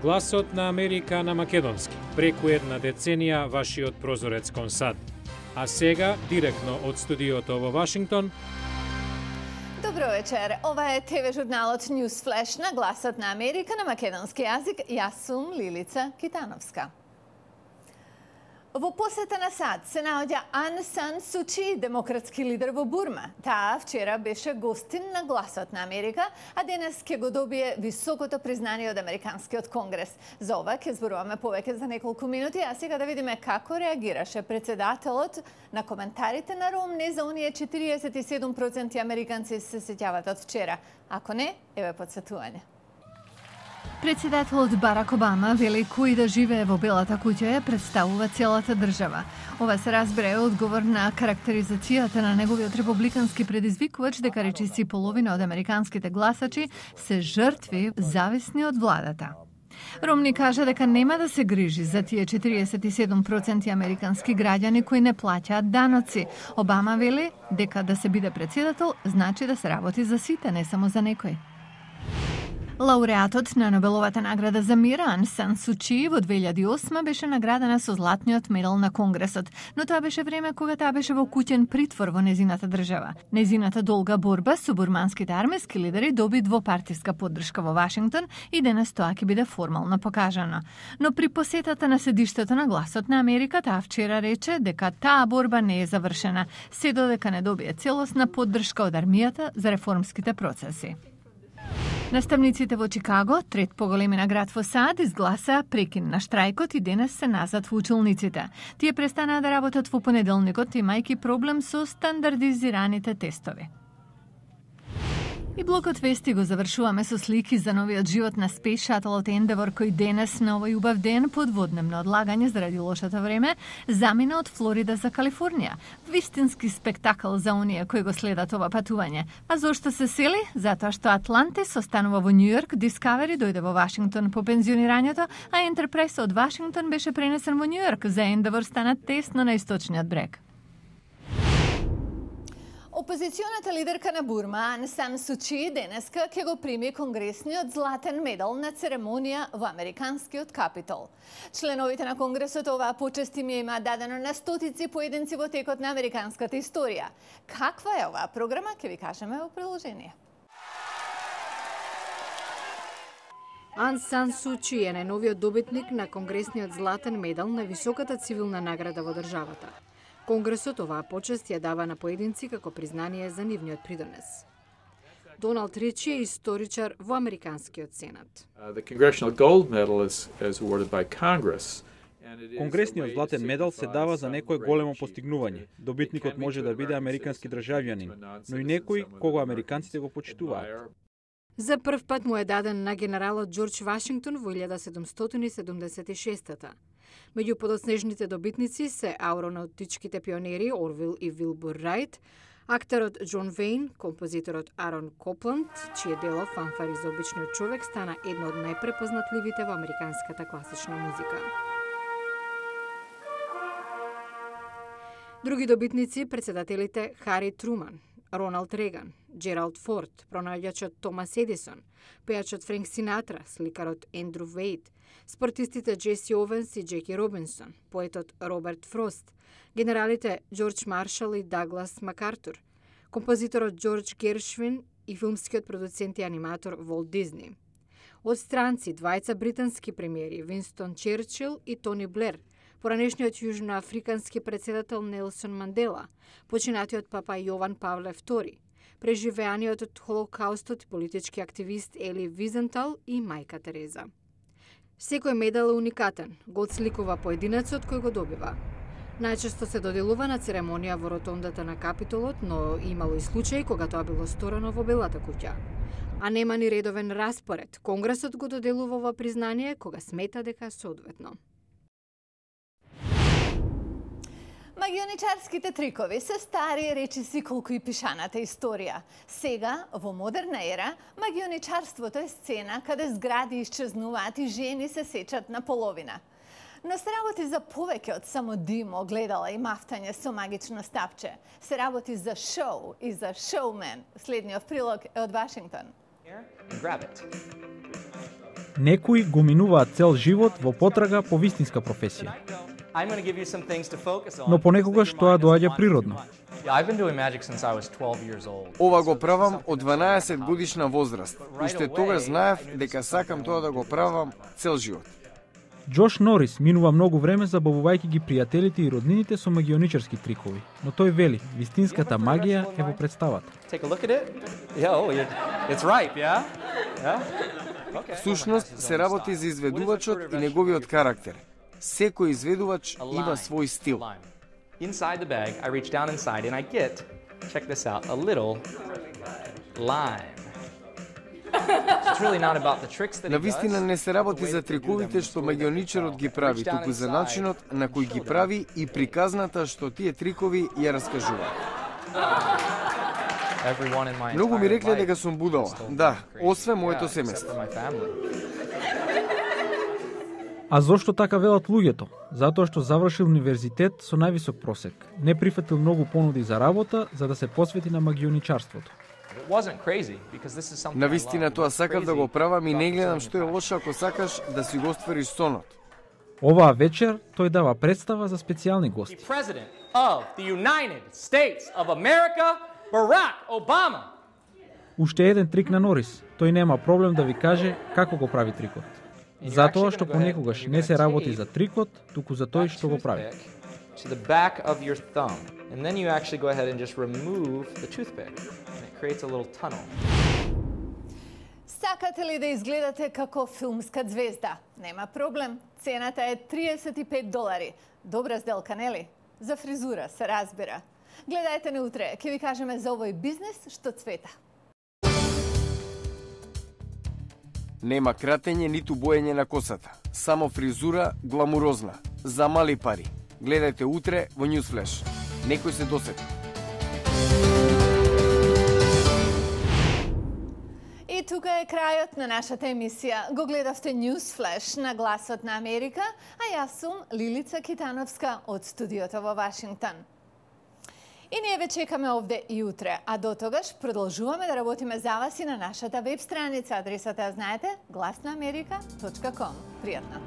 Гласот на Америка на македонски. Преку една деценија вашиот прозорец кон САД. А сега, директно од студиото во Вашингтон. Добро вечер. Ова е ТВ журналот News Flash на Гласот на Америка на македонски јазик. Јас сум Лилица Китановска. Во посета на САД се наоѓа Ан Сан Су Чи, демократски лидер во Бурма. Таа вчера беше гостин на Гласот на Америка, а денес ќе го добие високото признание од Американскиот конгрес. За ова ќе зборуваме повеќе за неколку минути, а сега да видиме како реагираше председателот на коментарите на Ромни за оние 47% американци се сеќават од вчера. Ако не, еве потсетување. Председателот Барак Обама вели кој да живее во Белата куќа ја представува целата држава. Ова се разбере одговор на карактеризацијата на неговиот републикански предизвикувач дека речиси половина од американските гласачи се жртви зависни од владата. Ромни кажа дека нема да се грижи за тие 47% американски граѓани кои не плаќаат даноци. Обама вели дека да се биде председател значи да се работи за сите, не само за некој. Лауреатот на Нобеловата награда за мир Ан Сан Су Чи во 2008 беше наградена со златниот медал на Конгресот, но тоа беше време кога таа беше во куќен притвор во незината држава. Незината долга борба со бурманските армиски лидери доби двопартиска поддршка во Вашингтон и денес тоа ќе биде формално покажано. Но при посетата на седиштето на Гласот на Америка, таа вчера рече дека таа борба не е завршена, се додека не добие целосна поддршка од армијата за реформските процеси. Наставниците во Чикаго, трет поголемина град во САД, изгласа прекин на штрајкот и денес се назад во училниците. Тие престанаа да работат во понеделникот, имајќи проблем со стандардизираните тестови. И блокот вести го завршуваме со слики за новиот живот на Space Shuttle Endeavour, кој денес на овој убав ден под водневно одлагање заради лошото време замина од Флорида за Калифорнија. Вистински спектакл за оние кои го следат ова патување. А зошто се сели? Затоа што Атлантис останува во Њујорк, Discovery дојде во Вашингтон по пензионирањето, а Enterprise од Вашингтон беше пренесен во Њујорк. За Endeavour стана тесно на источниот брег. Опозиционата лидерка на Бурма, Ан Сан Су Чи, денеска ќе го прими конгресниот златен медал на церемонија во американскиот Капитол. Членовите на Конгресот оваа почест им ја има дадено на стотици поединци во текот на американската историја. Каква е оваа програма, ќе ви кажеме во приложение. Ан Сан Су Чи е најновиот добитник на конгресниот златен медал на високата цивилна награда во државата. Конгресот оваа почест ја дава на поединци како признание за нивниот придонес. Доналд Ричи е историчар во Американскиот Сенат. Конгресниот златен медал се дава за некој големо постигнување. Добитникот може да биде американски државјанин, но и некој кого американците го почитуваат. За прв пат му е даден на генералот Џорџ Вашингтон во 1776-та. Меѓу подоснежните добитници се аеронавтичките пионери Орвил и Вилбур Рајт, актерот Џон Вејн, композиторот Арон Копланд, чие дело Фанфари за обичниот човек стана едно од најпрепознатливите во американската класична музика. Други добитници председателите Хари Труман, Роналд Реган, Джералд Форд, пронаоѓачот Томас Едисон, пејачот Френк Синатра, сликарот Ендру Вејд, спортистите Джеси Овенс и Джеки Робинсон, поетот Роберт Фрост, генералите Џорџ Маршал и Даглас Макартур, композиторот Џорџ Гершвин и филмскиот продуцент и аниматор Волт Дизни. Од странци двајца британски премиери Винстон Черчил и Тони Блер, поранешниот јужноафрикански председател Нелсон Мандела, починатиот папа Јован Павле II, преживеаниот од Холокаустот и политички активист Ели Визентал и мајка Тереза. Секој медал е уникатен, го отсликува поединецот кој го добива. Најчесто се доделува на церемонија во ротондата на Капитолот, но имало и случаи кога тоа било сторено во Белата куќа. А нема ни редовен распоред. Конгресот го доделува ова признание кога смета дека е соодветно. Магионичарските трикови се стари речиси колку и пишаната историја. Сега, во модерна ера, магионичарството е сцена каде згради исчезнуваат и жени се сечат на половина. Но се работи за повеќе од само дим, огледала и мафтање со магично стапче. Се работи за шоу и за шоумен. Следниот прилог е од Вашингтон. Некои го минуваат цел живот во потрага по вистинска професија. Но понекогаш тоа доаѓа природно. Ова го правам од 12 годишна возраст. Уште тогаш знаев дека сакам тоа да го правам цел живот. Џош Норис минува многу време забавувајќи ги пријателите и роднините со магионичарски трикови, но тој вели, вистинската магија е во представата. Всушност се работи за изведувачот и неговиот карактер. Секој изведувач има свој стил. Inside the bag, I reach down inside and I get, check this out, a little lime. It's really not about the tricks that he does. Навистина не се работи за триковите што магионичарот ги прави, туку за начинот на кој ги прави и приказната што тие трикови ја раскажуваат. Многу ми рекле дека сум будала. Да, освен моето семејство. А зошто така велат луѓето? Затоа што завршил универзитет со највисок просек. Не прифатил многу понуди за работа, за да се посвети на магионичарството. Навистина тоа сакав да го правам и не гледам што е лошо ако сакаш да си го оствариш сонот. Оваа вечер тој дава представа за специјални гости. Уште еден трик на Норис. Тој нема проблем да ви каже како го прави трикот. Затоа што понекогаш не се работи за трикот, туку за тој што го прави. To the back of your thumb, and then you actually go ahead and just remove the toothpick, and it creates a little tunnel. Сакате ли да изгледате како филмска звезда? Нема проблем. Цената е $35. Добра сделка, нели? За фризура, се разбира. Гледајте не утре, ќе ви кажеме за овој бизнес што цвета. Нема кратење ниту боење на косата. Само фризура гламурозна. За мали пари. Гледајте утре во Newsflash. Некој се досети. И тука е крајот на нашата емисија. Го гледавте Newsflash на Гласот на Америка, а јас сум Лилица Китановска од студиото во Вашингтон. И ние ве чекаме овде и утре, а до тогаш продолжуваме да работиме за вас и на нашата веб страница. Адресата ја знаете, glasnaamerica.com. Пријатно!